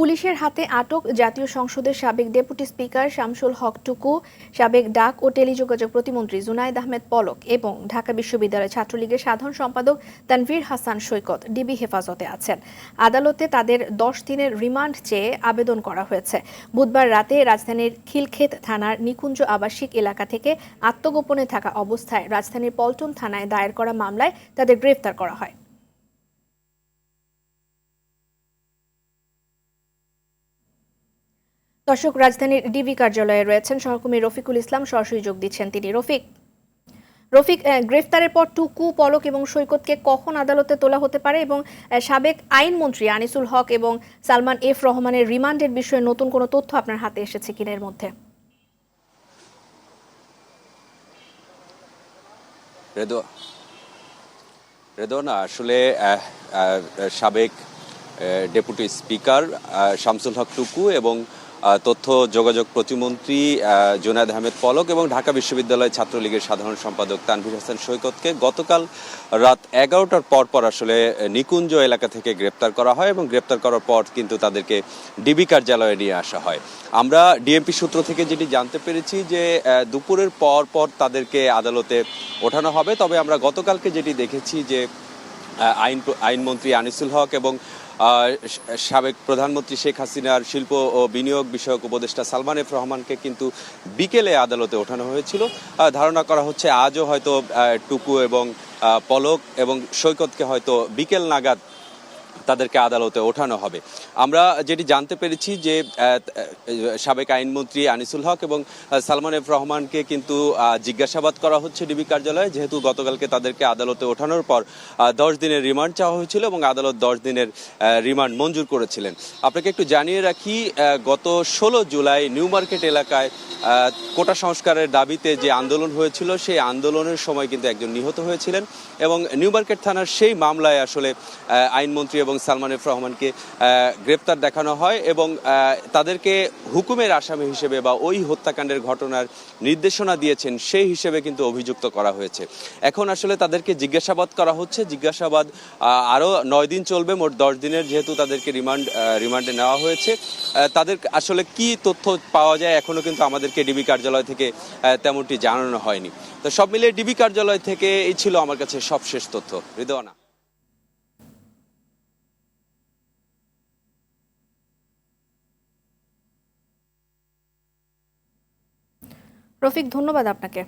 পুলিশের হাতে আটক জাতীয় সংসদের সাবেক ডেপুটি স্পিকার শামসুল হক টুকু, সাবেক ডাক ও টেলিযোগাযোগ প্রতিমন্ত্রী জুনায়েদ আহমেদ পলক এবং ঢাকা বিশ্ববিদ্যালয় ছাত্রলীগের সাধারণ সম্পাদক তানভীর হাসান সৈকত ডিবি হেফাজতে আছেন। আদালতে তাদের 10 দিনের রিমান্ড চেয়ে আবেদন করা হয়েছে। বুধবার রাতে রাজধানীর খিলক্ষেত থানার নিকুঞ্জ আবাসিক এলাকা থেকে আত্মগোপনে থাকা অবস্থায় রাজধানীর পল্টন থানায় দায়ের করা মামলায় তাদের গ্রেফতার করা হয়। দর্শক, রাজধানীর ডিবি কার্যালয়ে রয়েছেন সহকর্মী রফিকুল ইসলাম, সরাসরি যোগ দিচ্ছেন তিনি। রফিক, গ্রেফতারের পর টুকু, পলক এবং সৈকতকে কখন আদালতে তোলা হতে পারে এবং সাবেক আইনমন্ত্রী আনিসুল হক এবং সালমান এফ রহমানের রিমান্ডের বিষয়ে নতুন কোনো তথ্য আপনার হাতে এসেছে কিনা এর মধ্যে? রেদওয়ানা, আসলে সাবেক ডেপুটি স্পিকার শামসুল হক টুকু এবং তথ্য যোগাযোগ প্রতিমন্ত্রী জুনায়েদ আহমেদ পলক এবং ঢাকা বিশ্ববিদ্যালয় ছাত্রলীগের সাধারণ সম্পাদক তানভীর হাসান সৈকতকে গতকাল রাত 11টার পর আসলে নিকুঞ্জ এলাকা থেকে গ্রেপ্তার করা হয় এবং গ্রেপ্তার করার পর কিন্তু তাদেরকে ডিবি কার্যালয়ে নিয়ে আসা হয়। আমরা ডিএমপি সূত্র থেকে যেটি জানতে পেরেছি যে দুপুরের পর তাদেরকে আদালতে ওঠানো হবে। তবে আমরা গতকালকে যেটি দেখেছি যে আইনমন্ত্রী আনিসুল হক এবং সাবেক প্রধানমন্ত্রী শেখ হাসিনার শিল্প ও বিনিয়োগ বিষয়ক উপদেষ্টা সালমান এফ রহমানকে কিন্তু বিকেলে আদালতে ওঠানো হয়েছিল। ধারণা করা হচ্ছে আজও হয়তো টুকু এবং পলক এবং সৈকতকে হয়তো বিকেল নাগাদ তাদেরকে আদালতে ওঠানো হবে। আমরা যেটি জানতে পেরেছি যে সাবেক আইনমন্ত্রী আনিসুল হক এবং সালমান এফ রহমানকে কিন্তু জিজ্ঞাসাবাদ করা হচ্ছে ডিবি কার্যালয়ে, যেহেতু গতকালকে তাদেরকে আদালতে ওঠানোর পর 10 দিনের রিমান্ড চাওয়া হয়েছিল এবং আদালত 10 দিনের রিমান্ড মঞ্জুর করেছিলেন। আপনাকে একটু জানিয়ে রাখি, গত 16 জুলাই নিউ মার্কেট এলাকায় কোটা সংস্কারের দাবিতে যে আন্দোলন হয়েছিল সেই আন্দোলনের সময় কিন্তু একজন নিহত হয়েছিলেন এবং নিউ মার্কেট থানার সেই মামলায় আসলে আইনমন্ত্রী এবং সালমান এফ রহমানকে গ্রেপ্তার দেখানো হয় এবং তাদেরকে হুকুমের আসামি হিসেবে বা ওই হত্যাকাণ্ডের ঘটনার নির্দেশনা দিয়েছেন সেই হিসেবে কিন্তু অভিযুক্ত করা হয়েছে। এখন আসলে তাদেরকে জিজ্ঞাসাবাদ করা হচ্ছে। জিজ্ঞাসাবাদ আরও 9 দিন চলবে, মোট 10 দিনের যেহেতু তাদেরকে রিমান্ডে নেওয়া হয়েছে। তাদের আসলে কি তথ্য পাওয়া যায় এখনো কিন্তু আমাদেরকে ডিবি কার্যালয় থেকে তেমনটি জানানো হয়নি। তো সব মিলিয়ে ডিবি কার্যালয় থেকে এই ছিল আমার কাছে সবশেষ তথ্য। রিদওয়ানা। রফিক, ধন্যবাদ আপনাকে।